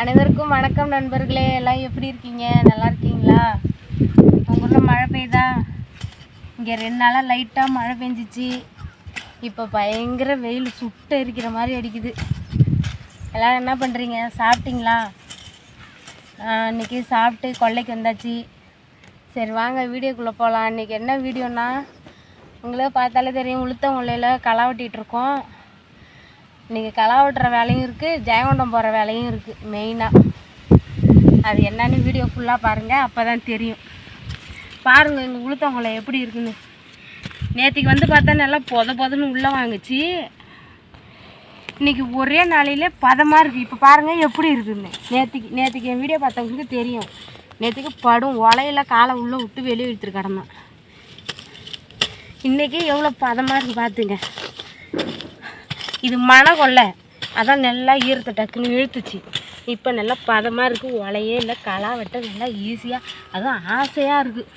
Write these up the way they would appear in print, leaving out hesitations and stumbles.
அனைவருக்கும் வணக்கம் நண்பர்களே. எல்லாம் எப்படி இருக்கீங்க? நல்லா இருக்கீங்களா? உங்கள் ஊரில் மழை பெய்யுதா? இங்கே 2 நாளாக லைட்டாக மழை பெஞ்சிச்சு. இப்போ பயங்கர வெயில் சுட்டு எரிக்கிற மாதிரி அடிக்குது. எல்லோரும் என்ன பண்ணுறீங்க? சாப்பிட்டீங்களா? இன்றைக்கி சாப்பிட்டு கொல்லைக்கு வந்தாச்சு. சரி வாங்க வீடியோக்குள்ளே போகலாம். இன்றைக்கி என்ன வீடியோன்னா, உங்களே பார்த்தாலே தெரியும், உளுத்தம் கொல்லையில் களை வெட்டிகிட்ருக்கோம். இன்றைக்கி களை வெட்டுற வேலையும் இருக்குது, ஜெயங்கொண்டம் போகிற வேலையும் இருக்குது. மெயினாக அது என்னன்னு வீடியோ ஃபுல்லாக பாருங்கள், அப்போ தான் தெரியும். பாருங்கள் எங்கள் உளுத்தங்கொல்லை எப்படி இருக்குன்னு. நேற்றுக்கு வந்து பார்த்தா நல்லா பொதன்னு உள்ளே வாங்குச்சு. இன்றைக்கி ஒரே நாளையிலே பதமாக இருக்குது. இப்போ பாருங்கள் எப்படி இருக்குதுன்னு. நேற்றுக்கு என் வீடியோ பார்த்தவங்களுக்கு தெரியும். நேற்றுக்கு படும் ஒலையில் காலை உள்ளே விட்டு வெளியே இழுத்துட்டு கிடந்தான். இன்றைக்கி எவ்வளோ பதமாக இருக்குது பார்த்துங்க. இது மண கொல்லை, அதான் நல்லா ஈரத்தை டக்குன்னு இழுத்துச்சு. இப்போ நல்லா பதமாக இருக்குது. ஒலையே இல்லை, களை வெட்ட நல்லா ஈஸியாக, அதுவும் ஆசையாக இருக்குது.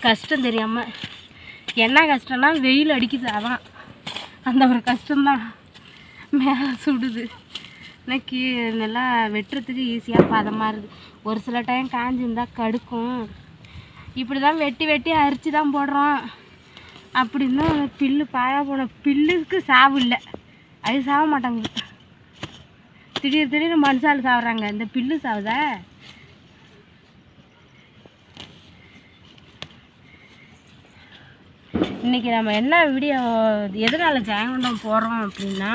கஷ்டம் தெரியாமல். என்ன கஷ்டம்னா வெயில் அடிக்குது, அதான் அந்த ஒரு கஷ்டம்தான். மேலே சுடுது. இன்னைக்கு நல்லா வெட்டுறதுக்கு ஈஸியாக பதமாக இருக்குது. ஒரு சில டைம் காஞ்சிருந்தால் கடுக்கும். இப்படி தான் வெட்டி அரிச்சு தான் போடுறோம். அப்படின்னா பில்லு பாயா போன பில்லுக்கு சாவு இல்லை, அது சாக மாட்டாங்க. திடீர்னு மனுஷால் சாப்பிட்றாங்க, இந்த பில்லு சாவுத. இன்றைக்கி நம்ம என்ன வீடியோ, எதனால் ஜெயங்கொண்டம் போகிறோம் அப்படின்னா,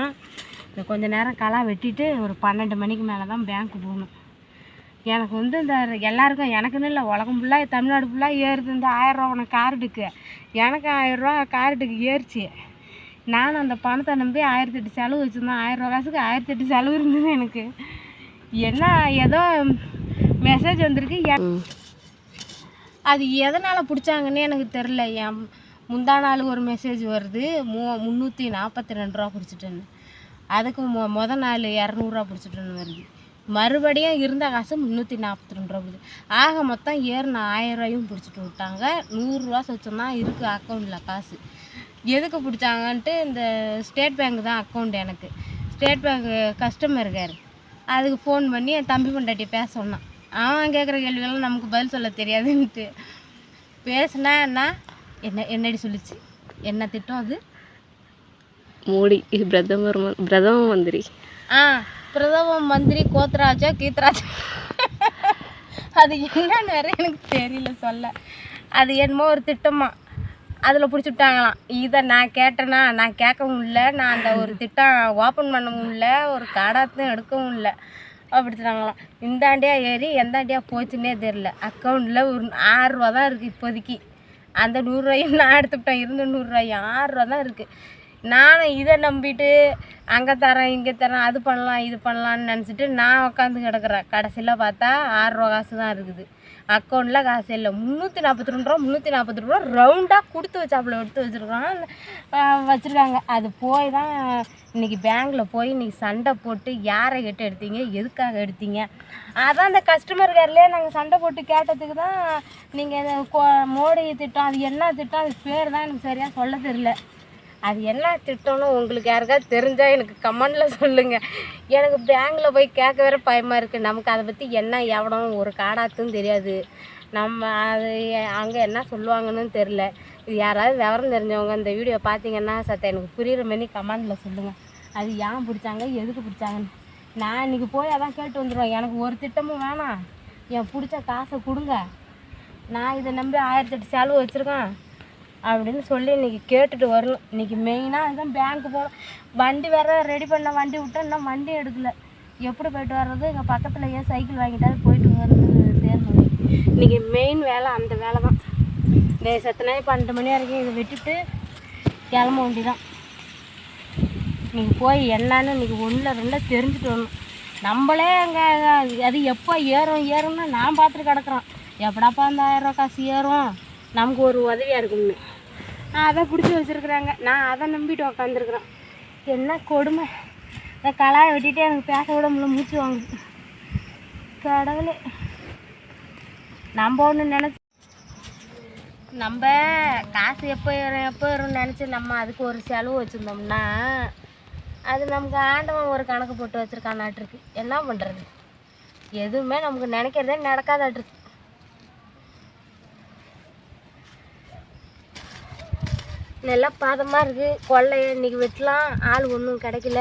இந்த கொஞ்சம் நேரம் களை வெட்டிட்டு ஒரு 12 மணிக்கு மேலே தான் பேங்க்கு போகணும். எனக்கு வந்து இந்த எல்லாருக்கும், எனக்குன்னு இல்லை, உலகம் ஃபுல்லாக தமிழ்நாடு ஃபுல்லாக ஏறுது இந்த 1000 ரூபா உனக்கு கார்டுக்கு. எனக்கு 1000 ரூபா கார்டுக்கு ஏறிச்சு. நான் அந்த பணத்தை நம்பி 1008 செலவு வச்சுருந்தேன். 1000 ரூபா காசுக்கு 1008 செலவு இருந்தது எனக்கு. என்ன ஏதோ மெசேஜ் வந்திருக்கு, அது எதனால் பிடிச்சாங்கன்னு எனக்கு தெரில. என் முந்தா நாள் ஒரு மெசேஜ் வருது, 342 ரூபா பிடிச்சிட்டேன்னு. அதுக்கு மொதல் நாள் 200 பிடிச்சிட்டேன்னு வருது. மறுபடியும் இருந்த காசு 342 ரூபா போகுது. ஆக மொத்தம் ஏறின 1000 ரூபாயும் பிடிச்சிட்டு விட்டாங்க. 100 ரூபா சொச்சம் தான் இருக்குது அக்கௌண்ட்டில் காசு. எதுக்கு பிடிச்சாங்கன்ட்டு, இந்த ஸ்டேட் பேங்க் தான் அக்கௌண்ட் எனக்கு. ஸ்டேட் பேங்க் கஸ்டமர் இருக்கார், அதுக்கு ஃபோன் பண்ணி என் தம்பி பொண்டாட்டி பேச சொன்னான். அவன் கேட்குற கேள்விகள்லாம் நமக்கு பதில் சொல்ல தெரியாதுன்ட்டு பேசுனா என்னடி சொல்லிச்சு, என்ன திட்டம் அது? மோடி பிரதம மந்திரி. பிரதம மந்திரி கோத்ராஜா கீத்ராஜா அது என்னன்னு வேற எனக்கு தெரியல சொல்ல. அது என்னமோ ஒரு திட்டமா, அதில் பிடிச்சி விட்டாங்களாம். இதை நான் கேட்டேன்னா, நான் கேட்கவும் இல்லை, நான் அந்த ஒரு திட்டம் ஓப்பன் பண்ணவும் இல்லை, ஒரு காடாத்தையும் எடுக்கவும் இல்லை. அப்படித்தாங்களாம். இந்தாண்டியா ஏறி எந்தாண்டியா போச்சுன்னே தெரில. அக்கௌண்ட்டில் ஒரு 6 ரூபா தான் இருக்குது இப்போதைக்கு. அந்த 100 ரூபாயும் நான் எடுத்துவிட்டேன். இருந்த 100 ரூபாயும் 6 ரூபா தான் இருக்குது. நானும் இதை நம்பிட்டு அங்கே தரேன் இங்கே தரேன், அது பண்ணலாம் இது பண்ணலான்னு நினச்சிட்டு நான் உட்காந்து கிடக்குறேன். கடைசியில் பார்த்தா 6 ரூபா காசு தான் இருக்குது. அக்கௌண்ட்டில் காசு இல்லை. 342 ரூபா ரவுண்டாக கொடுத்து வச்சாப்புல எடுத்து வச்சுருக்காங்க. அது போய் தான் இன்றைக்கி பேங்க்கில் போய் இன்றைக்கி சண்டை போட்டு, யாரை கேட்டு எடுத்தீங்க, எதுக்காக எடுத்தீங்க, அதான் அந்த கஸ்டமர் கேர்லேயே நாங்கள் சண்டை போட்டு கேட்டதுக்கு தான், நீங்கள் மோடி திட்டம், அது என்ன திட்டம், அது பேர் தான் எனக்கு சரியாக சொல்ல தெரியல. அது என்ன திட்டம்னு உங்களுக்கு யாருக்காவது தெரிஞ்சால் எனக்கு கமெண்டில் சொல்லுங்கள். எனக்கு பேங்கில் போய் கேட்க வேறு பயமாக இருக்குது. நமக்கு அதை பற்றி என்ன எவடம் ஒரு காடாத்தும் தெரியாது. நம்ம அது அங்கே என்ன சொல்லுவாங்கன்னு தெரில. இது யாராவது விவரம் தெரிஞ்சவங்க இந்த வீடியோ பார்த்தீங்கன்னா எனக்கு புரிகிற மாரி கமெண்டில் சொல்லுங்கள். அது ஏன் பிடிச்சாங்க, எதுக்கு பிடிச்சாங்கன்னு. நான் இன்றைக்கி போய் அதான் கேட்டு வந்துடுவேன். எனக்கு ஒரு திட்டமும் வேணாம், என் பிடிச்ச காசை கொடுங்க, நான் இதை நம்பி 1008 செலவு வச்சுருக்கேன் அப்படின்னு சொல்லி இன்றைக்கி கேட்டுட்டு வரணும். இன்றைக்கி மெயினாக அதுதான் பேங்க்கு போகணும். வண்டி வேறு ரெடி பண்ண, வண்டி விட்டால் இன்னும் வண்டி எடுக்கலை. எப்படி போய்ட்டு வர்றது? எங்கள் பக்கத்தில் ஏன் சைக்கிள் வாங்கிட்டாது போயிட்டு வர்றது தேர்வு. இன்றைக்கி மெயின் வேலை அந்த வேலை தான். இந்த சத்தனே 12 மணி வரைக்கும் இதை விட்டுட்டு கிளம்ப வேண்டி தான். இன்றைக்கி போய் என்னன்னு இன்றைக்கி 1-2 தெரிஞ்சுட்டு வரணும். நம்மளே அங்கே அது எப்போ ஏறும்னா நான் பார்த்துட்டு கிடக்குறோம். எப்படாப்பா அந்த 1000 ரூபா காசு ஏறும், நமக்கு ஒரு உதவியாக இருக்கும்னு அதை பிடிச்சி வச்சுருக்குறாங்க. நான் அதை நம்பிட்டு உக்காந்துருக்குறேன். என்ன கொடுமை. இந்த கலாயை வெட்டிட்டு எனக்கு பேச விட முடியல, மூச்சு வாங்குது. கடவுளே, நம்ம ஒன்று நினச்சி, நம்ம காசு எப்போ வரும்னு நினச்சி நம்ம அதுக்கு ஒரு செலவு வச்சுருந்தோம்னா அது நமக்கு ஆண்டவன் ஒரு கணக்கு போட்டு வச்சுருக்கானாட்டிருக்கு. என்ன பண்ணுறது? எதுவுமே நமக்கு நினைக்கிறதே நடக்காதாட்டு. நல்லா பாதமாக இருக்குது. கொள்ளையை இன்றைக்கி வெட்டலாம், ஆள் ஒன்றும் கிடைக்கல.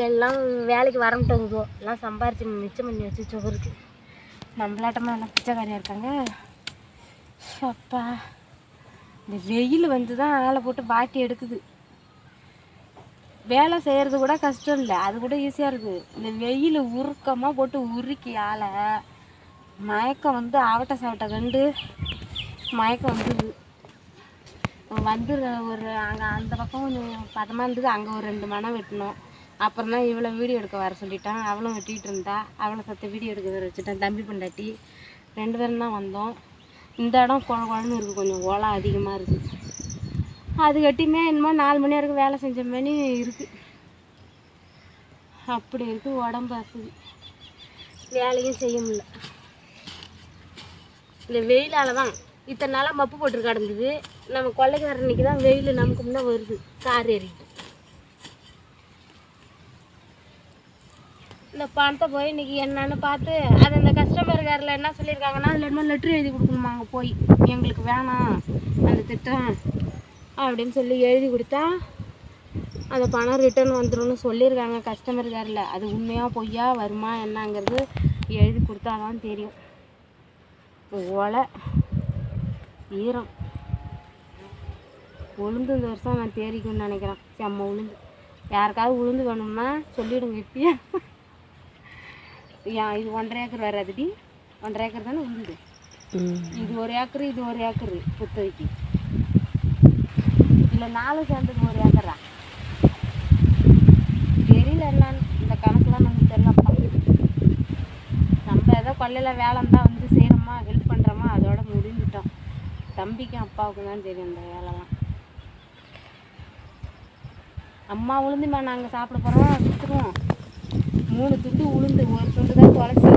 எல்லாம் வேலைக்கு வரமாட்டோங்குதோ, எல்லாம் சம்பாரிச்சு மிச்சம் பண்ணி வச்சு சுகருக்கு. நம்மளாட்டமாக எல்லாம் பிச்சைக்காரியாக இருக்காங்க. அப்பா இந்த வெயில் வந்து தான் ஆளை போட்டு வாட்டி எடுக்குது. வேலை செய்கிறது கூட கஷ்டம் இல்லை, அது கூட ஈஸியாக இருக்குது. இந்த வெயில் உருக்கமாக போட்டு உருக்கி ஆளை மயக்கம் வந்து ஆவட்டை சாவட்டை கண்டு மயக்கம் வந்துடுது. வந்து ஒரு அங்கே அந்த பக்கம் கொஞ்சம் பதமாக இருந்தது, அங்கே ஒரு 2 மணம் வெட்டினோம். அப்புறம் தான் இவ்வளோ வீடியோ எடுக்க வர சொல்லிட்டான். அவளும் வெட்டிகிட்டு இருந்தா, அவளை சத்த வீடியோ எடுக்க வர வச்சுட்டான். தம்பி பொண்டாட்டி 2 பேரும் தான் வந்தோம். இந்த இடம் குழன்னு இருக்குது, கொஞ்சம் ஓலை அதிகமாக இருக்குது. அது கட்டியுமே என்னமோ 4 மணி வரைக்கும் வேலை செஞ்ச மணி இருக்குது. அப்படி இருக்குது உடம்பு அசுது, வேலையும் செய்ய முடியல. இந்த வெயிலால் தான் இத்தனை நாளாக மப்பு போட்டு கிடந்தது. நம்ம கொள்ளைக்கு வர அன்றைக்கி தான் வெயில் நமக்கு முன்னே வருது, கார் ஏறிட்டு. இந்த பணத்தை போய் இன்றைக்கி என்னன்னு பார்த்து அது அந்த கஸ்டமருக்காரில் என்ன சொல்லியிருக்காங்கன்னா, அதில் என்ன லெட்ரு எழுதி கொடுக்கணுமா அங்கே போய், எங்களுக்கு வேணாம் அந்த திட்டம் அப்படின்னு சொல்லி எழுதி கொடுத்தா அந்த பணம் ரிட்டர்ன் வந்துடும்னு சொல்லியிருக்காங்க கஸ்டமருக்காரில். அது உண்மையாக பொய்யா வருமா என்னங்கிறது எழுதி கொடுத்தா தான் தெரியும். ஓலை ஈரம் உளுந்து இந்த வருஷம் நான் தேரிக்கும்னு நினைக்கிறேன். செம்ம உளுந்து. யாருக்காவது உளுந்து வேணும்னா சொல்லிவிடுங்க இப்பயே. ஏன் இது 1.5 ஏக்கர் வராதுடி, 1.5 ஏக்கர் தானே உளுந்து. இது 1 ஏக்கரு, இது 1 ஏக்கரு புத்தகைக்கு. இல்லை 4 சேர்ந்தது 1 ஏக்கரா தெரியல என்னன்னு. இந்த கணக்கெலாம் நமக்கு தெரியலப்பா. நம்ம ஏதோ கொள்ளையில் வேலை தான் வந்து செய்கிறோமா, ஹெல்ப் பண்ணுறோமா, அதோட முடிஞ்சிட்டோம். தம்பிக்கும் அப்பாவுக்கும் தான் தெரியும் இந்த வேலைலாம். அம்மா உளுந்துமா நாங்கள் சாப்பிட போகிறோம், விற்றுருவோம். 3 துண்டு உளுந்து, 1 துண்டு தான் தொலைச்சி.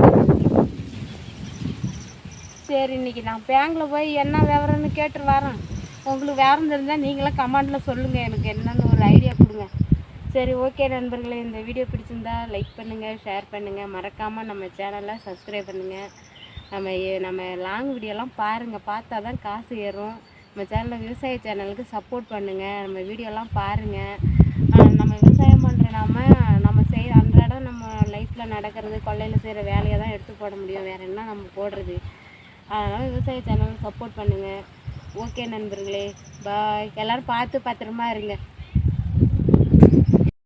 சரி இன்றைக்கி நான் பேங்கில் போய் என்ன விவரம்னு கேட்டு வரேன். உங்களுக்கு விவரம் தெரிஞ்சால் நீங்களாம் கமெண்டில் சொல்லுங்கள், எனக்கு என்னென்னு ஒரு ஐடியா கொடுங்க. சரி ஓகே நண்பர்களே, இந்த வீடியோ பிடிச்சிருந்தா லைக் பண்ணுங்கள், ஷேர் பண்ணுங்கள், மறக்காமல் நம்ம சேனலை சப்ஸ்கிரைப் பண்ணுங்கள். நம்ம லாங் வீடியோலாம் பாருங்கள், பார்த்தா தான் காசு ஏறும். நம்ம சேனலில் விவசாய சேனலுக்கு சப்போர்ட் பண்ணுங்கள். நம்ம வீடியோலாம் பாருங்கள். நம்ம விவசாயம் பண்ணுற நம்ம செய்கிற அன்றாடம் நம்ம லைஃப்பில் நடக்கிறது, கொள்ளையில் செய்கிற வேலையை தான் எடுத்து போட முடியும், வேறு என்ன நம்ம போடுறது. அதனால் விவசாய சேனலுக்கு சப்போர்ட் பண்ணுங்கள். ஓகே நண்பர்களே, பாய். எல்லோரும் பார்த்து பத்திரமா இருங்க.